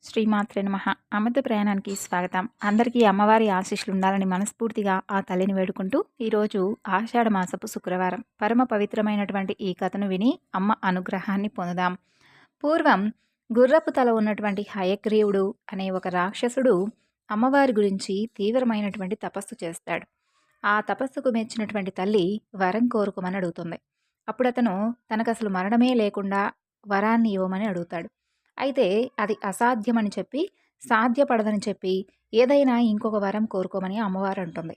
శ్రీమాత్రే నమః. అమృత ప్రయాణానికి స్వాగతం. అందరికీ అమ్మవారి ఆశీస్సులు ఉండాలని మనస్ఫూర్తిగా ఆ తల్లిని వేడుకుంటూ, ఈరోజు ఆషాఢ మాసపు శుక్రవారం. పరమ పవిత్రమైనటువంటి ఈ కథను విని అమ్మ అనుగ్రహాన్ని పొందుదాం. పూర్వం గుర్రపు తల ఉన్నటువంటి హయగ్రీవుడు అనే ఒక రాక్షసుడు అమ్మవారి గురించి తీవ్రమైనటువంటి తపస్సు చేస్తాడు. ఆ తపస్సుకు మెచ్చినటువంటి తల్లి వరం కోరుకోమని అడుగుతుంది. అప్పుడు అతను తనకసలు మరణమే లేకుండా వరాన్ని ఇవ్వమని అడుగుతాడు. అయితే అది అసాధ్యమని చెప్పి, సాధ్యపడదని చెప్పి, ఏదైనా ఇంకొక వరం కోరుకోమని అమ్మవారు అంటుంది.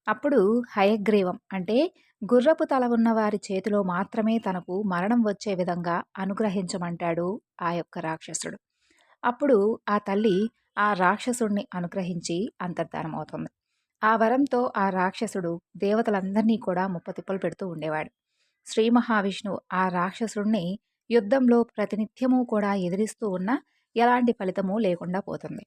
అప్పుడు హయగ్రీవం అంటే గుర్రపు తల ఉన్న వారి చేతిలో మాత్రమే తనకు మరణం వచ్చే విధంగా అనుగ్రహించమంటాడు ఆ యొక్క రాక్షసుడు. అప్పుడు ఆ తల్లి ఆ రాక్షసుడిని అనుగ్రహించి అంతర్ధానమవుతుంది. ఆ వరంతో ఆ రాక్షసుడు దేవతలందరినీ కూడా ముప్పతిప్పలు పెడుతూ ఉండేవాడు. శ్రీ మహావిష్ణువు ఆ రాక్షసుడిని యుద్ధంలో ప్రతినిత్యము కూడా ఎదిరిస్తూ ఉన్నా ఎలాంటి ఫలితమూ లేకుండా పోతుంది.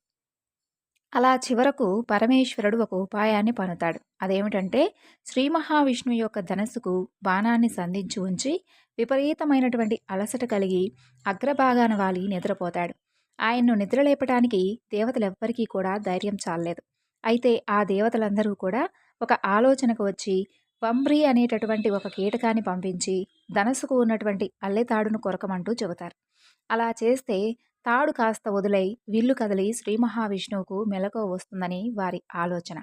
అలా చివరకు పరమేశ్వరుడు ఒక ఉపాయాన్ని పన్నుతాడు. అదేమిటంటే శ్రీ మహావిష్ణువు యొక్క ధనస్సుకు బాణాన్ని సంధించి ఉంచి విపరీతమైనటువంటి అలసట కలిగి అగ్రభాగాన వాలి నిద్రపోతాడు. ఆయన్ను నిద్రలేపటానికి దేవతలెవ్వరికీ కూడా ధైర్యం చాలలేదు. అయితే ఆ దేవతలందరూ కూడా ఒక ఆలోచనకు వచ్చి వంబ్రి అనేటటువంటి ఒక కీటకాన్ని పంపించి ధనస్సుకు ఉన్నటువంటి అల్లెతాడును కొరకమంటూ చెబుతారు. అలా చేస్తే తాడు కాస్త వదులై విల్లు కదిలి శ్రీ మహావిష్ణువుకు మెలకువ వస్తుందని వారి ఆలోచన.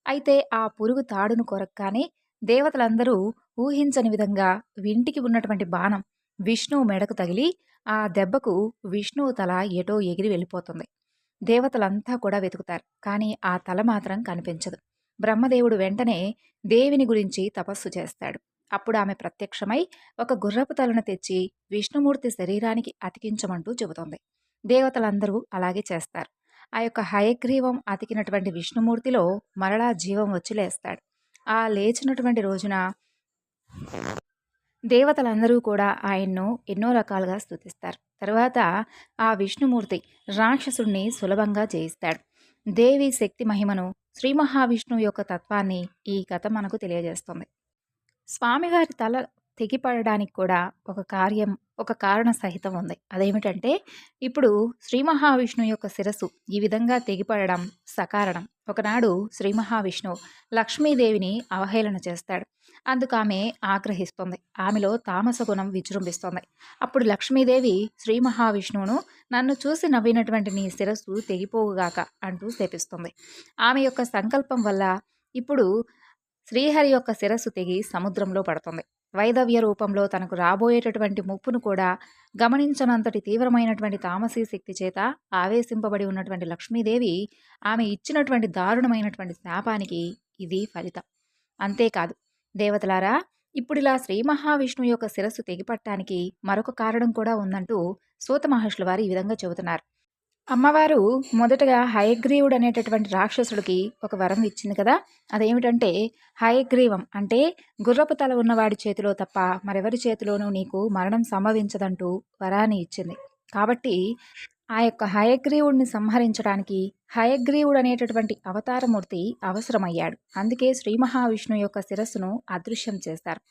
అయితే ఆ పురుగు తాడును కొరక్కానే దేవతలందరూ ఊహించని విధంగా వింటికి ఉన్నటువంటి బాణం విష్ణువు మెడకు తగిలి ఆ దెబ్బకు విష్ణువు తల ఎటో ఎగిరి వెళ్ళిపోతుంది. దేవతలంతా కూడా వెతుకుతారు, కానీ ఆ తల మాత్రం కనిపించదు. బ్రహ్మదేవుడు వెంటనే దేవిని గురించి తపస్సు చేస్తాడు. అప్పుడు ఆమె ప్రత్యక్షమై ఒక గుర్రపు తలను తెచ్చి విష్ణుమూర్తి శరీరానికి అతికించమంటూ చెబుతోంది. దేవతలందరూ అలాగే చేస్తారు. ఆ యొక్క హయగ్రీవం అతికినటువంటి విష్ణుమూర్తిలో మరలా జీవం వచ్చి లేస్తాడు. ఆ లేచినటువంటి రోజున దేవతలందరూ కూడా ఆయన్ను ఎన్నో రకాలుగా స్తుతిస్తారు. తర్వాత ఆ విష్ణుమూర్తి రాక్షసుడిని సులభంగా జయిస్తాడు. దేవి శక్తి మహిమను, శ్రీ మహావిష్ణువు యొక్క తత్వాన్ని ఈ కథ మనకు తెలియజేస్తుంది. స్వామివారి తల తెగిపడడానికి కూడా ఒక కారణ సహితం ఉంది. అదేమిటంటే ఇప్పుడు శ్రీ మహావిష్ణువు యొక్క శిరస్సు ఈ విధంగా తెగిపడడం సకారణం. ఒకనాడు శ్రీ మహావిష్ణువు లక్ష్మీదేవిని అవహేళన చేస్తాడు. అందుకు ఆమె ఆగ్రహిస్తుంది. ఆమెలో తామస గుణం విజృంభిస్తుంది. అప్పుడు లక్ష్మీదేవి శ్రీ మహావిష్ణువును నన్ను చూసి నవ్వినటువంటి నీ శిరస్సు తెగిపోవుగాక అంటూ శపిస్తుంది. ఆమె యొక్క సంకల్పం వల్ల ఇప్పుడు శ్రీహరి యొక్క శిరస్సు తెగి సముద్రంలో పడుతుంది. వైదవ్య రూపంలో తనకు రాబోయేటటువంటి ముప్పును కూడా గమనించనంతటి తీవ్రమైనటువంటి తామసీ శక్తి చేత ఆవేశింపబడి ఉన్నటువంటి లక్ష్మీదేవి ఆమె ఇచ్చినటువంటి దారుణమైనటువంటి శాపానికి ఇది ఫలితం. అంతేకాదు దేవతలారా, ఇప్పుడిలా శ్రీ మహావిష్ణువు యొక్క శిరస్సు తెగిపట్టానికి మరొక కారణం కూడా ఉందంటూ సూత మహర్షుల వారు ఈ విధంగా చెబుతున్నారు. అమ్మవారు మొదటగా హయగ్రీవుడు అనేటటువంటి రాక్షసుడికి ఒక వరం ఇచ్చింది కదా. అదేమిటంటే హయగ్రీవం అంటే గుర్రపు తల ఉన్నవాడి చేతిలో తప్ప మరెవరి చేతిలోనూ నీకు మరణం సంభవించదంటూ వరాన్ని ఇచ్చింది. కాబట్టి ఆ యొక్క హయగ్రీవుడిని సంహరించడానికి హయగ్రీవుడు అనేటటువంటి అవతారమూర్తి అవసరమయ్యాడు. అందుకే శ్రీ మహావిష్ణువు యొక్క శిరస్సును అదృశ్యం చేస్తారు.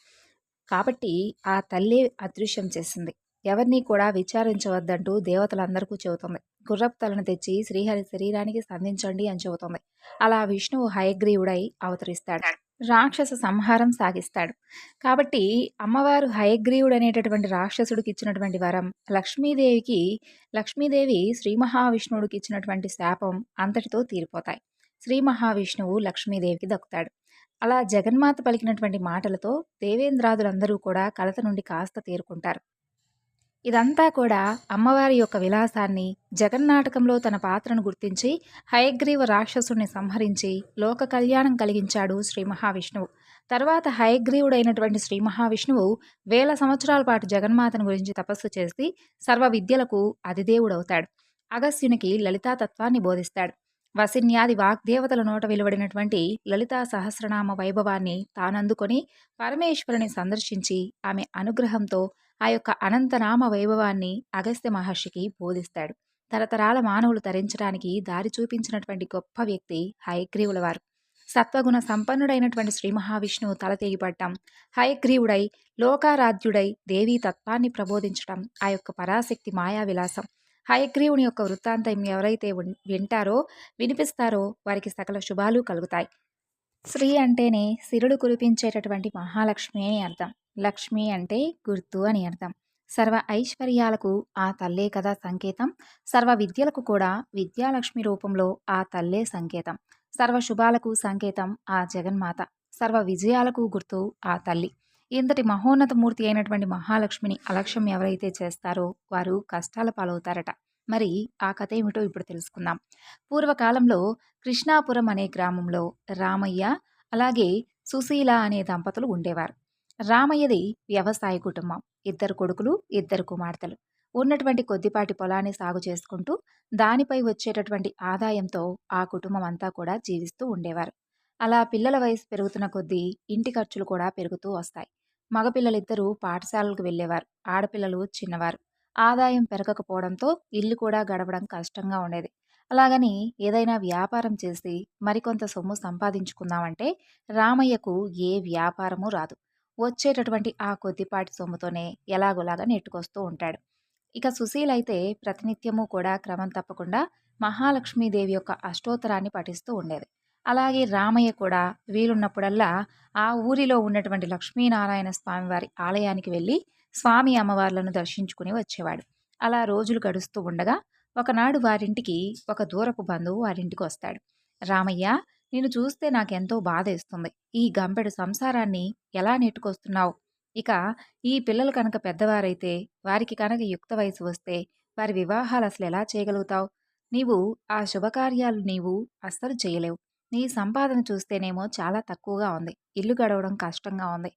కాబట్టి ఆ తల్లి అదృశ్యం చేసింది. ఎవరినీ కూడా విచారించవద్దంటూ దేవతలందరికీ చెబుతుంది. గుర్రపు తలను తెచ్చి శ్రీహరి శరీరానికి సంధించండి అని చెబుతుంది. అలా విష్ణువు హయగ్రీవుడై అవతరిస్తాడు. రాక్షస సంహారం సాగిస్తాడు. కాబట్టి అమ్మవారు హయగ్రీవుడు అనేటటువంటి రాక్షసుడికి ఇచ్చినటువంటి వరం లక్ష్మీదేవి శ్రీ మహావిష్ణువుడికి ఇచ్చినటువంటి శాపం అంతటితో తీరిపోతాయి. శ్రీ మహావిష్ణువు లక్ష్మీదేవికి దక్కుతాడు. అలా జగన్మాత పలికినటువంటి మాటలతో దేవేంద్రాదులందరూ కూడా కలత నుండి కాస్త తేరుకుంటారు. ఇదంతా కూడా అమ్మవారి యొక్క విలాసాన్ని, జగన్నాటకంలో తన పాత్రను గుర్తించి హయగ్రీవ రాక్షసుని సంహరించి లోక కళ్యాణం కలిగించాడు శ్రీ మహావిష్ణువు. తర్వాత హయగ్రీవుడైనటువంటి శ్రీ మహావిష్ణువు 1000 సంవత్సరాల పాటు జగన్మాతను గురించి తపస్సు చేసి సర్వ విద్యలకు అధిదేవుడవుతాడు. అగస్త్యునికి లలితా తత్వాన్ని బోధిస్తాడు. వసిన్యాది వాగ్దేవతల నోట వెలువడినటువంటి లలితా సహస్రనామ వైభవాన్ని తానందుకొని పరమేశ్వరుని సందర్శించి ఆమె అనుగ్రహంతో ఆ యొక్క అనంతనామ వైభవాన్ని అగస్త్య మహర్షికి బోధిస్తాడు. తరతరాల మానవులు తరించడానికి దారి చూపించినటువంటి గొప్ప వ్యక్తి హయగ్రీవుల వారు. సత్వగుణ సంపన్నుడైనటువంటి శ్రీ మహావిష్ణువు తల తెగిపడటం, హయగ్రీవుడై లోకారాధ్యుడై దేవీ తత్వాన్ని ప్రబోధించటం ఆ యొక్క పరాశక్తి మాయా విలాసం. హయగ్రీవుని యొక్క వృత్తాంతం ఎవరైతే వింటారో, వినిపిస్తారో వారికి సకల శుభాలు కలుగుతాయి. శ్రీ అంటేనే సిరులు కురిపించేటటువంటి మహాలక్ష్మి అని అర్థం. లక్ష్మి అంటే గుర్తు అని అర్థం. సర్వ ఐశ్వర్యాలకు ఆ తల్లే కదా సంకేతం. సర్వ విద్యలకు కూడా విద్యాలక్ష్మి రూపంలో ఆ తల్లే సంకేతం. సర్వ శుభాలకు సంకేతం ఆ జగన్మాత. సర్వ విజయాలకు గుర్తు ఆ తల్లి. ఇంతటి మహోన్నత మూర్తి అయినటువంటి మహాలక్ష్మిని అలక్ష్యం ఎవరైతే చేస్తారో వారు కష్టాల పాలవుతారట. మరి ఆ కథ ఏమిటో ఇప్పుడు తెలుసుకుందాం. పూర్వకాలంలో కృష్ణాపురం అనే గ్రామంలో రామయ్య, అలాగే సుశీల అనే దంపతులు ఉండేవారు. రామయ్యది వ్యవసాయ కుటుంబం. ఇద్దరు కొడుకులు, ఇద్దరు కుమార్తెలు. ఉన్నటువంటి కొద్దిపాటి పొలాన్ని సాగు చేసుకుంటూ దానిపై వచ్చేటటువంటి ఆదాయంతో ఆ కుటుంబం అంతా కూడా జీవిస్తూ ఉండేవారు. అలా పిల్లల వయసు పెరుగుతున్న కొద్దీ ఇంటి ఖర్చులు కూడా పెరుగుతూ వస్తాయి. మగపిల్లలిద్దరూ పాఠశాలలకు వెళ్ళేవారు. ఆడపిల్లలు చిన్నవారు. ఆదాయం పెరగకపోవడంతో ఇల్లు కూడా గడవడం కష్టంగా ఉండేది. అలాగని ఏదైనా వ్యాపారం చేసి మరికొంత సొమ్ము సంపాదించుకుందామంటే రామయ్యకు ఏ వ్యాపారము రాదు. వచ్చేటటువంటి ఆ కొద్దిపాటి సొమ్ముతోనే ఎలాగోలాగా నెట్టుకొస్తూ ఉంటాడు. ఇక సుశీల అయితే ప్రతినిత్యము కూడా క్రమం తప్పకుండా మహాలక్ష్మీదేవి యొక్క అష్టోత్తరాన్ని పఠిస్తూ ఉండేది. అలాగే రామయ్య కూడా వీలున్నప్పుడల్లా ఆ ఊరిలో ఉన్నటువంటి లక్ష్మీనారాయణ స్వామివారి ఆలయానికి వెళ్ళి స్వామి అమ్మవార్లను దర్శించుకుని వచ్చేవాడు. అలా రోజులు గడుస్తూ ఉండగా ఒకనాడు వారింటికి ఒక దూరపు బంధువు వారింటికి వస్తాడు. రామయ్య, నిన్ను చూస్తే నాకెంతో బాధేస్తుంది. ఈ గంపెడు సంసారాన్ని ఎలా నెట్టుకొస్తున్నావు? ఇక ఈ పిల్లలు కనుక పెద్దవారైతే, వారికి కనుక యుక్త వయసు వస్తే వారి వివాహాలు అసలు ఎలా చేయగలుగుతావు? నీవు ఆ శుభకార్యాలు నీవు అస్సలు చేయలేవు. నీ సంపాదన చూస్తేనేమో చాలా తక్కువగా ఉంది. ఇల్లు గడవడం కష్టంగా ఉంది.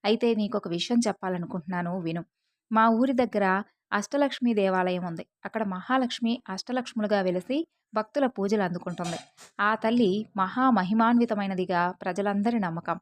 అయితే నీకొక విషయం చెప్పాలనుకుంటున్నాను, విను. మా ఊరి దగ్గర అష్టలక్ష్మి దేవాలయం ఉంది. అక్కడ మహాలక్ష్మి అష్టలక్ష్ములుగా వెలిసి భక్తుల పూజలు అందుకుంటుంది. ఆ తల్లి మహామహిమాన్వితమైనదిగా ప్రజలందరి నమ్మకం.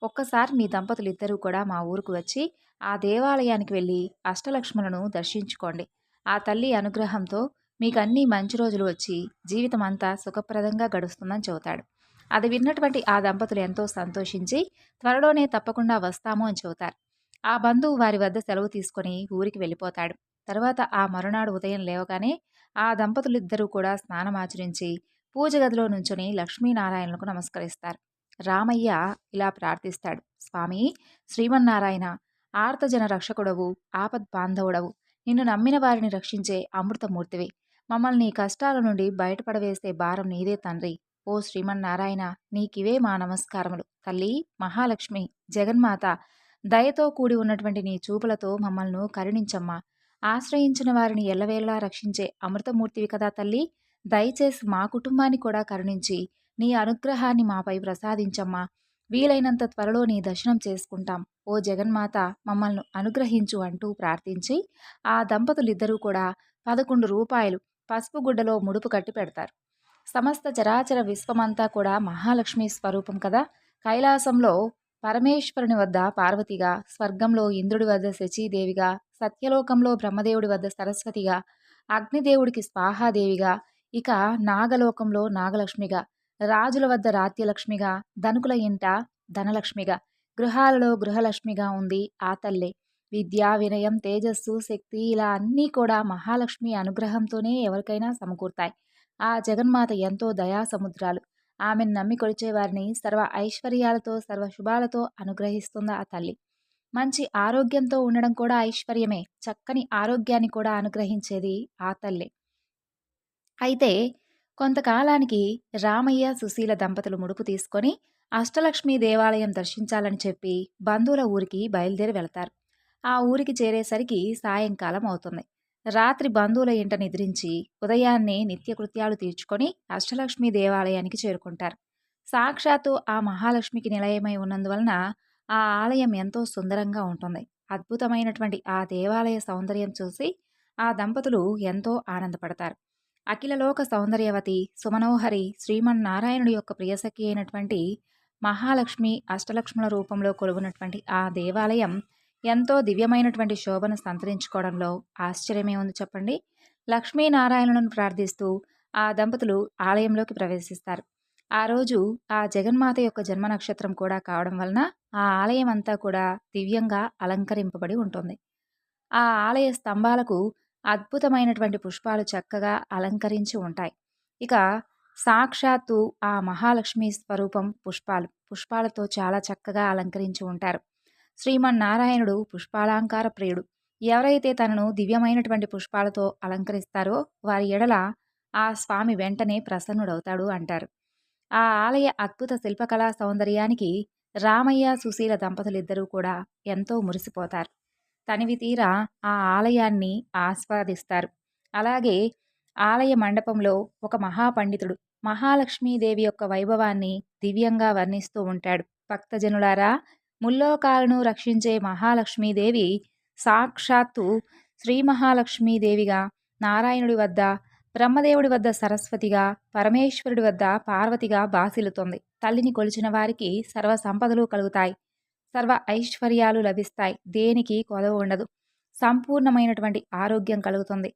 ఒక్కసారి మీ దంపతులిద్దరూ కూడా మా ఊరుకు వచ్చి ఆ దేవాలయానికి వెళ్ళి అష్టలక్ష్ములను దర్శించుకోండి. ఆ తల్లి అనుగ్రహంతో మీకు అన్ని మంచి రోజులు వచ్చి జీవితం అంతా సుఖప్రదంగా గడుస్తుందని చెబుతాడు. అది విన్నటువంటి ఆ దంపతులు ఎంతో సంతోషించి త్వరలోనే తప్పకుండా వస్తాము అని చెబుతారు. ఆ బంధువు వారి వద్ద సెలవు తీసుకొని ఊరికి వెళ్ళిపోతాడు. తర్వాత ఆ మరునాడు ఉదయం లేవగానే ఆ దంపతులిద్దరూ కూడా స్నానమాచరించి పూజ గదిలో నుంచుని లక్ష్మీనారాయణలకు నమస్కరిస్తారు. రామయ్య ఇలా ప్రార్థిస్తాడు. స్వామి శ్రీమన్నారాయణ, ఆర్తజన రక్షకుడవు, ఆపద్ బాంధవుడవు, నిన్ను నమ్మిన వారిని రక్షించే అమృతమూర్తివి. మమ్మల్ని ఈ కష్టాల నుండి బయటపడవేసే భారం నీదే తండ్రి. ఓ శ్రీమన్నారాయణ, నీకివే మా నమస్కారములు. తల్లి మహాలక్ష్మి, జగన్మాత, దయతో కూడి ఉన్నటువంటి నీ చూపులతో మమ్మల్ని కరుణించమ్మా. ఆశ్రయించిన వారిని ఎల్లవేళలా రక్షించే అమృతమూర్తివి కదా తల్లి. దయచేసి మా కుటుంబాన్ని కూడా కరుణించి నీ అనుగ్రహాన్ని మాపై ప్రసాదించమ్మా. వీలైనంత త్వరలో నీ దర్శనం చేసుకుంటాం. ఓ జగన్మాత, మమ్మల్ని అనుగ్రహించు అంటూ ప్రార్థించి ఆ దంపతులిద్దరూ కూడా 11 రూపాయలు పసుపు గుడ్డలో ముడుపు కట్టి పెడతారు. సమస్త చరాచర విశ్వమంతా కూడా మహాలక్ష్మి స్వరూపం కదా. కైలాసంలో పరమేశ్వరుని వద్ద పార్వతిగా, స్వర్గంలో ఇంద్రుడి వద్ద శచీదేవిగా, సత్యలోకంలో బ్రహ్మదేవుడి వద్ద సరస్వతిగా, అగ్నిదేవుడికి స్వాహాదేవిగా, ఇక నాగలోకంలో నాగలక్ష్మిగా, రాజుల వద్ద రాజ్యలక్ష్మిగా, ధనుకుల ఇంట ధనలక్ష్మిగా, గృహాలలో గృహలక్ష్మిగా ఉంది ఆ తల్లే. విద్య, వినయం, తేజస్సు, శక్తి ఇలా అన్నీ కూడా మహాలక్ష్మి అనుగ్రహంతోనే ఎవరికైనా సమకూరుతాయి. ఆ జగన్మాత ఎంతో దయా సముద్రాలు. ఆమెను నమ్మి కొలిచేవారిని సర్వ ఐశ్వర్యాలతో, సర్వ శుభాలతో అనుగ్రహిస్తుంది ఆ తల్లి. మంచి ఆరోగ్యంతో ఉండడం కూడా ఐశ్వర్యమే. చక్కని ఆరోగ్యాన్ని కూడా అనుగ్రహించేది ఆ తల్లే. అయితే కొంతకాలానికి రామయ్య, సుశీల దంపతులు ముడుపు తీసుకొని అష్టలక్ష్మి దేవాలయం దర్శించాలని చెప్పి బంధువుల ఊరికి బయలుదేరి వెళతారు. ఆ ఊరికి చేరేసరికి సాయంకాలం అవుతుంది. రాత్రి బంధువుల ఇంట నిద్రించి ఉదయాన్నే నిత్యకృత్యాలు తీర్చుకొని అష్టలక్ష్మి దేవాలయానికి చేరుకుంటారు. సాక్షాత్తు ఆ మహాలక్ష్మికి నిలయమై ఉన్నందువలన ఆ ఆలయం ఎంతో సుందరంగా ఉంటుంది. అద్భుతమైనటువంటి ఆ దేవాలయ సౌందర్యం చూసి ఆ దంపతులు ఎంతో ఆనందపడతారు. అఖిలలోక సౌందర్యవతి, సుమనోహరి, శ్రీమన్నారాయణుడి యొక్క ప్రియసఖి అయినటువంటి మహాలక్ష్మి అష్టలక్ష్ముల రూపంలో కొలువునటువంటి ఆ దేవాలయం ఎంతో దివ్యమైనటువంటి శోభను సంతరించుకోవడంలో ఆశ్చర్యమే ఉంది చెప్పండి. లక్ష్మీనారాయణులను ప్రార్థిస్తూ ఆ దంపతులు ఆలయంలోకి ప్రవేశిస్తారు. ఆ రోజు ఆ జగన్మాత యొక్క జన్మ నక్షత్రం కూడా కావడం వలన ఆ ఆలయం అంతా కూడా దివ్యంగా అలంకరింపబడి ఉంటుంది. ఆ ఆలయ స్తంభాలకు అద్భుతమైనటువంటి పుష్పాలు చక్కగా అలంకరించి ఉంటాయి. ఇక సాక్షాత్తు ఆ మహాలక్ష్మి స్వరూపం పుష్పాలతో చాలా చక్కగా అలంకరించి ఉంటారు. శ్రీమన్నారాయణుడు పుష్పాలంకార ప్రియుడు. ఎవరైతే తనను దివ్యమైనటువంటి పుష్పాలతో అలంకరిస్తారో వారి ఎడల ఆ స్వామి వెంటనే ప్రసన్నుడవుతాడు అంటారు. ఆ ఆలయ అద్భుత శిల్పకళా సౌందర్యానికి రామయ్య, సుశీల దంపతులిద్దరూ కూడా ఎంతో మురిసిపోతారు. తనివి తీరా ఆ ఆలయాన్ని ఆస్వాదిస్తారు. అలాగే ఆలయ మండపంలో ఒక మహాపండితుడు మహాలక్ష్మీదేవి యొక్క వైభవాన్ని దివ్యంగా వర్ణిస్తూ ఉంటాడు. భక్తజనులారా, ముల్లోకాలను రక్షించే మహాలక్ష్మీదేవి సాక్షాత్తు శ్రీ మహాలక్ష్మీదేవిగా, నారాయణుడి వద్ద బ్రహ్మదేవుడి వద్ద సరస్వతిగా, పరమేశ్వరుడి వద్ద పార్వతిగా బాసిల్లుతోంది. తల్లిని కొలిచిన వారికి సర్వ సంపదలు కలుగుతాయి, సర్వ ఐశ్వర్యాలు లభిస్తాయి, దేనికి కొదవ ఉండదు, సంపూర్ణమైనటువంటి ఆరోగ్యం కలుగుతుంది.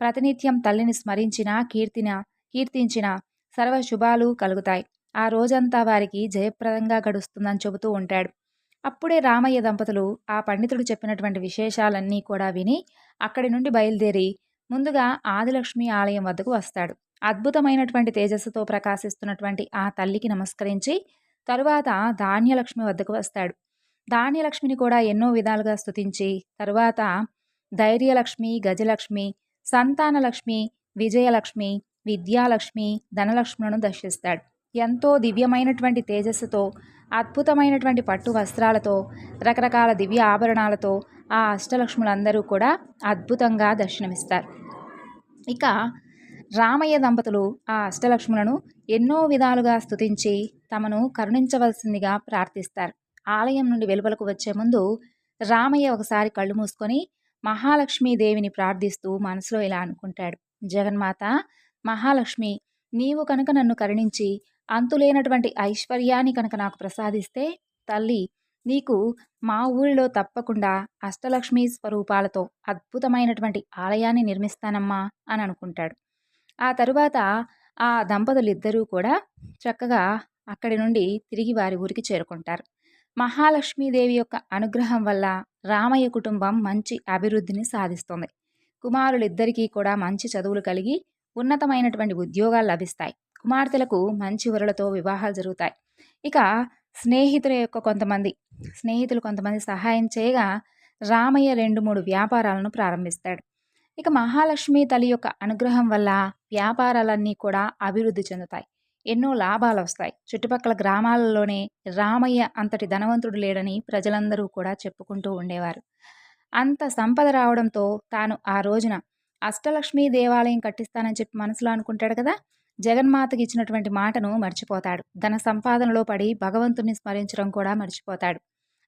ప్రతినిత్యం తల్లిని స్మరించినా కీర్తించిన సర్వ శుభాలు కలుగుతాయి. ఆ రోజంతా వారికి జయప్రదంగా గడుస్తుందని చెబుతూ ఉంటాడు. అప్పుడే రామయ్య దంపతులు ఆ పండితుడు చెప్పినటువంటి విశేషాలన్నీ కూడా విని అక్కడి నుండి బయలుదేరి ముందుగా ఆదిలక్ష్మి ఆలయం వద్దకు వస్తాడు. అద్భుతమైనటువంటి తేజస్సుతో ప్రకాశిస్తున్నటువంటి ఆ తల్లికి నమస్కరించి తరువాత ధాన్యలక్ష్మి వద్దకు వస్తాడు. ధాన్యలక్ష్మిని కూడా ఎన్నో విధాలుగా స్తుతించి తరువాత ధైర్యలక్ష్మి, గజలక్ష్మి, సంతానలక్ష్మి, విజయలక్ష్మి, విద్యాలక్ష్మి, ధనలక్ష్ములను దర్శిస్తాడు. ఎంతో దివ్యమైనటువంటి తేజస్సుతో, అద్భుతమైనటువంటి పట్టు వస్త్రాలతో, రకరకాల దివ్య ఆభరణాలతో ఆ అష్టలక్ష్ములందరూ కూడా అద్భుతంగా దర్శనమిస్తారు. ఇక రామయ్య దంపతులు ఆ అష్టలక్ష్ములను ఎన్నో విధాలుగా స్తుతించి తమను కరుణించవలసిందిగా ప్రార్థిస్తారు. ఆలయం నుండి వెలుపలకు వచ్చే ముందు రామయ్య ఒకసారి కళ్ళు మూసుకొని మహాలక్ష్మీదేవిని ప్రార్థిస్తూ మనసులో ఇలా అనుకుంటాడు. జగన్మాత మహాలక్ష్మి, నీవు కనుక నన్ను కరుణించి అంతులేనటువంటి ఐశ్వర్యాన్ని కనుక నాకు ప్రసాదిస్తే తల్లి, నీకు మా ఊరిలో తప్పకుండా అష్టలక్ష్మి స్వరూపాలతో అద్భుతమైనటువంటి ఆలయాన్ని నిర్మిస్తానమ్మా అని అనుకుంటాడు. ఆ తరువాత ఆ దంపతులిద్దరూ కూడా చక్కగా అక్కడి నుండి తిరిగి వారి ఊరికి చేరుకుంటారు. మహాలక్ష్మీదేవి యొక్క అనుగ్రహం వల్ల రామయ్య కుటుంబం మంచి అభివృద్ధిని సాధిస్తుంది. కుమారులిద్దరికీ కూడా మంచి చదువులు కలిగి ఉన్నతమైనటువంటి ఉద్యోగాలు లభిస్తాయి. కుమార్తెలకు మంచి వరులతో వివాహాలు జరుగుతాయి. ఇక స్నేహితులు కొంతమంది సహాయం చేయగా రామయ్య 2-3 వ్యాపారాలను ప్రారంభిస్తాడు. ఇక మహాలక్ష్మి తల్లి యొక్క అనుగ్రహం వల్ల వ్యాపారాలన్నీ కూడా అభివృద్ధి చెందుతాయి. ఎన్నో లాభాలు వస్తాయి. చుట్టుపక్కల గ్రామాలలోనే రామయ్య అంతటి ధనవంతుడు లేడని ప్రజలందరూ కూడా చెప్పుకుంటూ ఉండేవారు. అంత సంపద రావడంతో తాను ఆ రోజున అష్టలక్ష్మి దేవాలయం కట్టిస్తానని చెప్పి మనసులో అనుకుంటాడు కదా. జగన్మాతకి ఇచ్చినటువంటి మాటను మర్చిపోతాడు. ధన సంపాదనలో పడి భగవంతుని స్మరించడం కూడా మర్చిపోతాడు.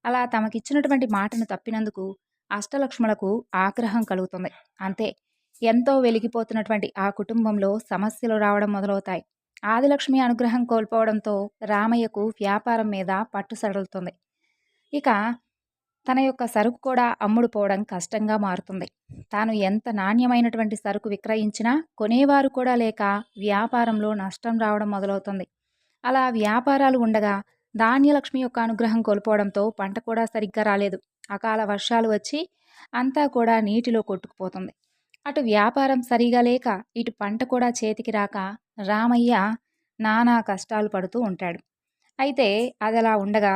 అలా తమకిచ్చినటువంటి మాటను తప్పినందుకు అష్టలక్ష్ములకు ఆగ్రహం కలుగుతుంది. అంతే, ఎంతో వెలిగిపోతున్నటువంటి ఆ కుటుంబంలో సమస్యలు రావడం మొదలవుతాయి. ఆదిలక్ష్మి అనుగ్రహం కోల్పోవడంతో రామయ్యకు వ్యాపారం మీద పట్టు సడలుతుంది. ఇక తన యొక్క సరుకు కూడా అమ్ముడుపోవడం కష్టంగా మారుతుంది. తాను ఎంత నాణ్యమైనటువంటి సరుకు విక్రయించినా కొనేవారు కూడా లేక వ్యాపారంలో నష్టం రావడం మొదలవుతుంది. అలా వ్యాపారాలు ఉండగా ధాన్యలక్ష్మి యొక్క అనుగ్రహం కోల్పోవడంతో పంట కూడా సరిగ్గా రాలేదు. అకాల వర్షాలు వచ్చి అంతా కూడా నీటిలో కొట్టుకుపోతుంది. అటు వ్యాపారం సరిగా లేక ఇటు పంట కూడా చేతికి రాక రామయ్య నానా కష్టాలు పడుతూ ఉంటాడు. అయితే అదలా ఉండగా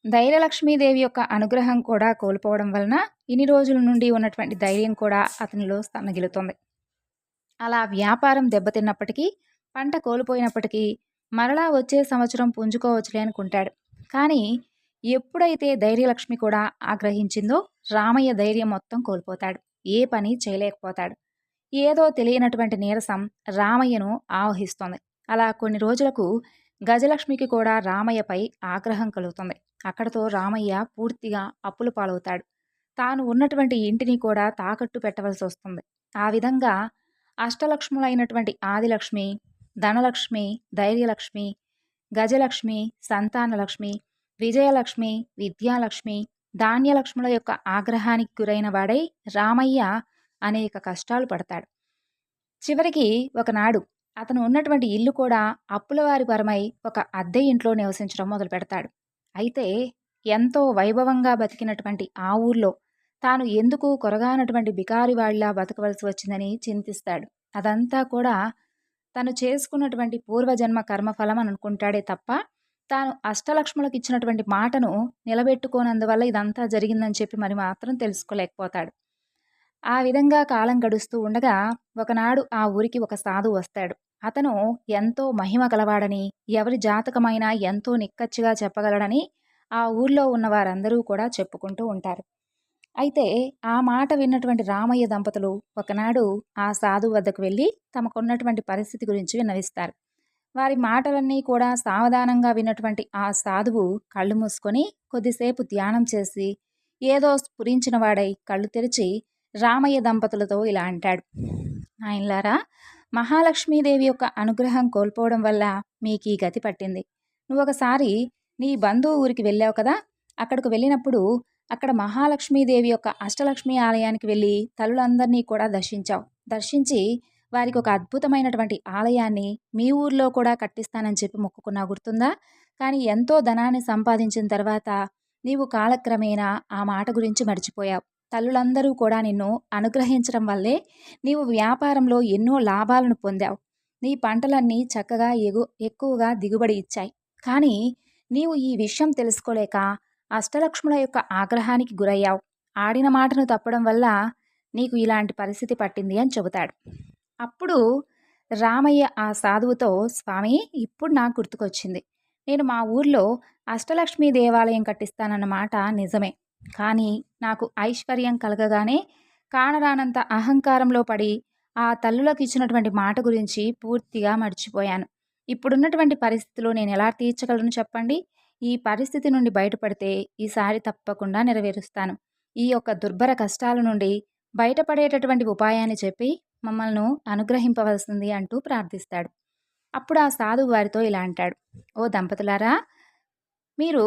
ధైర్యలక్ష్మీదేవి యొక్క అనుగ్రహం కూడా కోల్పోవడం వలన ఇన్ని రోజుల నుండి ఉన్నటువంటి ధైర్యం కూడా అతనిలో సన్నగిలుతుంది. అలా వ్యాపారం దెబ్బతిన్నప్పటికీ, పంట కోల్పోయినప్పటికీ మరలా వచ్చే సంవత్సరం పుంజుకోవచ్చులే అనుకుంటాడు. కానీ ఎప్పుడైతే ధైర్యలక్ష్మి కూడా ఆగ్రహించిందో రామయ్య ధైర్యం మొత్తం కోల్పోతాడు. ఏ పని చేయలేకపోతాడు. ఏదో తెలియనటువంటి నీరసం రామయ్యను ఆవహిస్తుంది. అలా కొన్ని రోజులకు గజలక్ష్మికి కూడా రామయ్యపై ఆగ్రహం కలుగుతుంది. అక్కడతో రామయ్య పూర్తిగా అప్పుల పాలవుతాడు. తాను ఉన్నటువంటి ఇంటిని కూడా తాకట్టు పెట్టవలసి వస్తుంది. ఆ విధంగా అష్టలక్ష్ములైనటువంటి ఆదిలక్ష్మి, ధనలక్ష్మి, ధైర్యలక్ష్మి, గజలక్ష్మి, సంతానలక్ష్మి, విజయలక్ష్మి, విద్యాలక్ష్మి, ధాన్యలక్ష్ముల యొక్క ఆగ్రహానికి గురైన వాడై రామయ్య అనేక కష్టాలు పడతాడు. చివరికి ఒకనాడు అతను ఉన్నటువంటి ఇల్లు కూడా అప్పులవారి పరమై ఒక అద్దె ఇంట్లో నివసించడం మొదలు పెడతాడు. అయితే ఎంతో వైభవంగా బతికినటువంటి ఆ ఊర్లో తాను ఎందుకు కొరగానటువంటి బికారివాడిలా బతకవలసి వచ్చిందని చింతిస్తాడు. అదంతా కూడా తను చేసుకున్నటువంటి పూర్వజన్మ కర్మఫలం అని అనుకుంటాడే తప్ప, తాను అష్టలక్ష్ములకిచ్చినటువంటి మాటను నిలబెట్టుకోనందువల్ల ఇదంతా జరిగిందని చెప్పి మరి మాత్రం తెలుసుకోలేకపోతాడు. ఆ విధంగా కాలం గడుస్తూ ఉండగా ఒకనాడు ఆ ఊరికి ఒక సాధువు వస్తాడు. అతను ఎంతో మహిమ గలవాడని, ఎవరి జాతకమైనా ఎంతో నిక్కచ్చిగా చెప్పగలడని ఆ ఊర్లో ఉన్న వారందరూ కూడా చెప్పుకుంటూ ఉంటారు. అయితే ఆ మాట విన్నటువంటి రామయ్య దంపతులు ఒకనాడు ఆ సాధువు వద్దకు వెళ్ళి తమకున్నటువంటి పరిస్థితి గురించి విన్నవిస్తారు. వారి మాటలన్నీ కూడా సావధానంగా విన్నటువంటి ఆ సాధువు కళ్ళు మూసుకొని కొద్దిసేపు ధ్యానం చేసి ఏదో స్ఫురించిన వాడై కళ్ళు తెరిచి రామయ్య దంపతులతో ఇలా అంటాడు. నాయనలారా, మహాలక్ష్మీదేవి యొక్క అనుగ్రహం కోల్పోవడం వల్ల మీకీ గతి పట్టింది. నువ్వొకసారి నీ బంధువు ఊరికి వెళ్ళావు కదా, అక్కడికి వెళ్ళినప్పుడు అక్కడ మహాలక్ష్మీదేవి యొక్క అష్టలక్ష్మి ఆలయానికి వెళ్ళి తల్లులందరినీ కూడా దర్శించావు. దర్శించి వారికి ఒక అద్భుతమైనటువంటి ఆలయాన్ని మీ ఊర్లో కూడా కట్టిస్తానని చెప్పి మొక్కుకున్నావు, గుర్తుందా? కానీ ఎంతో ధనాన్ని సంపాదించిన తర్వాత నీవు కాలక్రమేణా ఆ మాట గురించి మర్చిపోయావు. తల్లులందరూ కూడా నిన్ను అనుగ్రహించడం వల్లే నీవు వ్యాపారంలో ఎన్నో లాభాలను పొందావు. నీ పంటలన్నీ చక్కగా ఎక్కువగా దిగుబడి ఇచ్చాయి. కానీ నీవు ఈ విషయం తెలుసుకోలేక అష్టలక్ష్ముల యొక్క ఆగ్రహానికి గురయ్యావు. ఆడిన మాటను తప్పడం వల్ల నీకు ఇలాంటి పరిస్థితి పట్టింది అని చెబుతాడు. అప్పుడు రామయ్య ఆ సాధువుతో, స్వామి, ఇప్పుడు నాకు గుర్తుకొచ్చింది. నేను మా ఊర్లో అష్టలక్ష్మి దేవాలయం కట్టిస్తానన్న మాట నిజమే. కానీ నాకు ఐశ్వర్యం కలగగానే కానరానంత అహంకారంలో పడి ఆ తల్లులకు ఇచ్చినటువంటి మాట గురించి పూర్తిగా మర్చిపోయాను. ఇప్పుడున్నటువంటి పరిస్థితిలో నేను ఎలా తీర్చగలను చెప్పండి? ఈ పరిస్థితి నుండి బయటపడితే ఈసారి తప్పకుండా నెరవేరుస్తాను. ఈ యొక్క దుర్భర కష్టాల నుండి బయటపడేటటువంటి ఉపాయాన్ని చెప్పి మమ్మల్ని అనుగ్రహింపవలసింది అంటూ ప్రార్థిస్తాడు. అప్పుడు ఆ సాధువు వారితో ఇలా అంటాడు. ఓ దంపతులారా, మీరు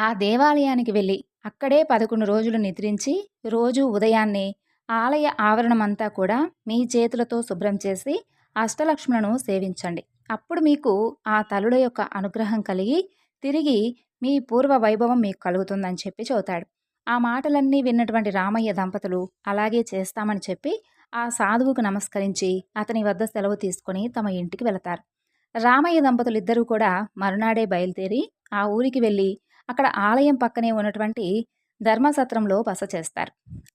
ఆ దేవాలయానికి వెళ్ళి అక్కడే 11 రోజులు నిద్రించి రోజు ఉదయాన్నే ఆలయ ఆవరణమంతా కూడా మీ చేతులతో శుభ్రం చేసి అష్టలక్ష్ములను సేవించండి. అప్పుడు మీకు ఆ తల్లుల యొక్క అనుగ్రహం కలిగి తిరిగి మీ పూర్వ వైభవం మీకు కలుగుతుందని చెప్పి చెబుతాడు. ఆ మాటలన్నీ విన్నటువంటి రామయ్య దంపతులు అలాగే చేస్తామని చెప్పి ఆ సాధువుకు నమస్కరించి అతని వద్ద సెలవు తీసుకొని తమ ఇంటికి వెళతారు. రామయ్య దంపతులు ఇద్దరూ కూడా మరునాడే బయలుదేరి ఆ ఊరికి వెళ్ళి అక్కడ ఆలయం పక్కనే ఉన్నటువంటి ధర్మసత్రంలో బస చేస్తారు.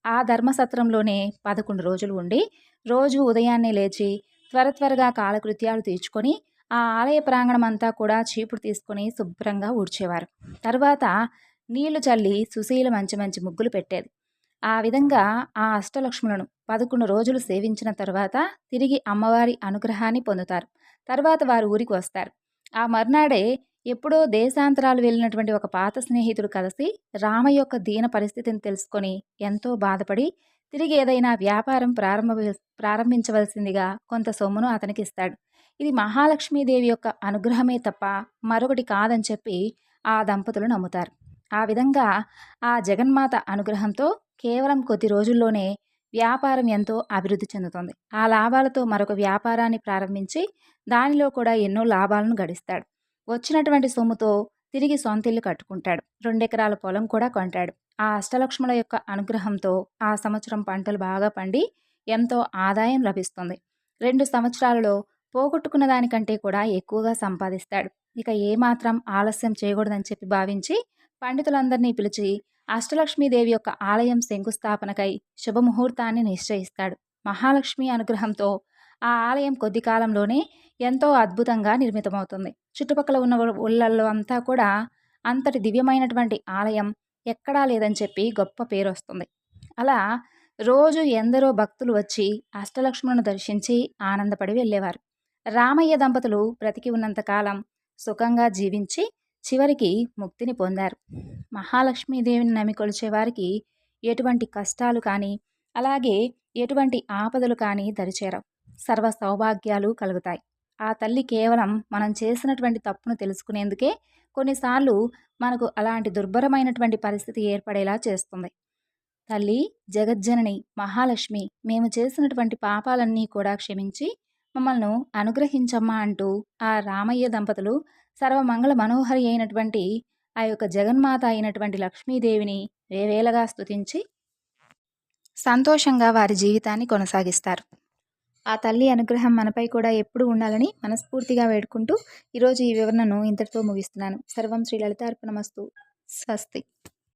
ఆ ధర్మసత్రంలోనే 11 రోజులు ఉండి రోజు ఉదయాన్నే లేచి త్వరగా కాలకృత్యాలు తీర్చుకొని ఆ ఆలయ ప్రాంగణం అంతా కూడా చీపురు తీసుకొని శుభ్రంగా ఊడ్చేవారు. తరువాత నీళ్లు చల్లి సుశీల మంచి మంచి ముగ్గులు పెట్టేది. ఆ విధంగా ఆ అష్టలక్ష్ములను 11 రోజులు సేవించిన తర్వాత తిరిగి అమ్మవారి అనుగ్రహాన్ని పొందుతారు. తర్వాత వారు ఊరికి వస్తారు. ఆ మర్నాడే ఎప్పుడో దేశాంతరాలు వెళ్ళినటువంటి ఒక పాత స్నేహితుడు కలిసి రామయ్య యొక్క దీన పరిస్థితిని తెలుసుకొని ఎంతో బాధపడి తిరిగి ఏదైనా వ్యాపారం ప్రారంభించవలసిందిగా కొంత సొమ్మును అతనికి ఇస్తాడు. ఇది మహాలక్ష్మీదేవి యొక్క అనుగ్రహమే తప్ప మరొకటి కాదని చెప్పి ఆ దంపతులు నమ్ముతారు. ఆ విధంగా ఆ జగన్మాత అనుగ్రహంతో కేవలం కొద్ది రోజుల్లోనే వ్యాపారం ఎంతో అభివృద్ధి చెందుతుంది. ఆ లాభాలతో మరొక వ్యాపారాన్ని ప్రారంభించి దానిలో కూడా ఎన్నో లాభాలను గడిస్తాడు. వచ్చినటువంటి సొమ్ముతో తిరిగి సొంతిల్లు కట్టుకుంటాడు. 2 ఎకరాల పొలం కూడా కొంటాడు. ఆ అష్టలక్ష్ముల యొక్క అనుగ్రహంతో ఆ సంవత్సరం పంటలు బాగా పండి ఎంతో ఆదాయం లభిస్తుంది. 2 సంవత్సరాలలో పోగొట్టుకున్న దానికంటే కూడా ఎక్కువగా సంపాదిస్తాడు. ఇక ఏమాత్రం ఆలస్యం చేయకూడదని చెప్పి భావించి పండితులందరినీ పిలిచి అష్టలక్ష్మీదేవి యొక్క ఆలయం శంకుస్థాపనకై శుభముహూర్తాన్ని నిశ్చయిస్తాడు. మహాలక్ష్మి అనుగ్రహంతో ఆ ఆలయం కొద్ది కాలంలోనే ఎంతో అద్భుతంగా నిర్మితమవుతుంది. చుట్టుపక్కల ఉన్న ఊళ్ళల్లో అంతా కూడా అంతటి దివ్యమైనటువంటి ఆలయం ఎక్కడా లేదని చెప్పి గొప్ప పేరు వస్తుంది. అలా రోజు ఎందరో భక్తులు వచ్చి అష్టలక్ష్ములను దర్శించి ఆనందపడి వెళ్ళేవారు. రామయ్య దంపతులు బ్రతికి ఉన్నంతకాలం సుఖంగా జీవించి చివరికి ముక్తిని పొందారు. మహాలక్ష్మీదేవిని నమ్మి కొలిచే వారికి ఎటువంటి కష్టాలు కానీ అలాగే ఎటువంటి ఆపదలు కానీ దరిచేరవు. సర్వ సౌభాగ్యాలు కలుగుతాయి. ఆ తల్లి కేవలం మనం చేసినటువంటి తప్పును తెలుసుకునేందుకే కొన్నిసార్లు మనకు అలాంటి దుర్భరమైనటువంటి పరిస్థితి ఏర్పడేలా చేస్తుంది. తల్లి జగజ్జనని మహాలక్ష్మి మేము చేసినటువంటి పాపాలన్నీ కూడా క్షమించి మమ్మల్ని అనుగ్రహించమ్మా అంటూ ఆ రామయ్య దంపతులు సర్వమంగళ మనోహరి అయినటువంటి ఆ యొక్క జగన్మాత అయినటువంటి లక్ష్మీదేవిని వేవేలగా స్తుతించి సంతోషంగా వారి జీవితాన్ని కొనసాగిస్తారు. ఆ తల్లి అనుగ్రహం మనపై కూడా ఎప్పుడూ ఉండాలని మనస్ఫూర్తిగా వేడుకుంటూ ఈరోజు ఈ వివరణను ఇంతటితో ముగిస్తున్నాను. సర్వం శ్రీ లలితార్పణమస్తు. స్వస్తి.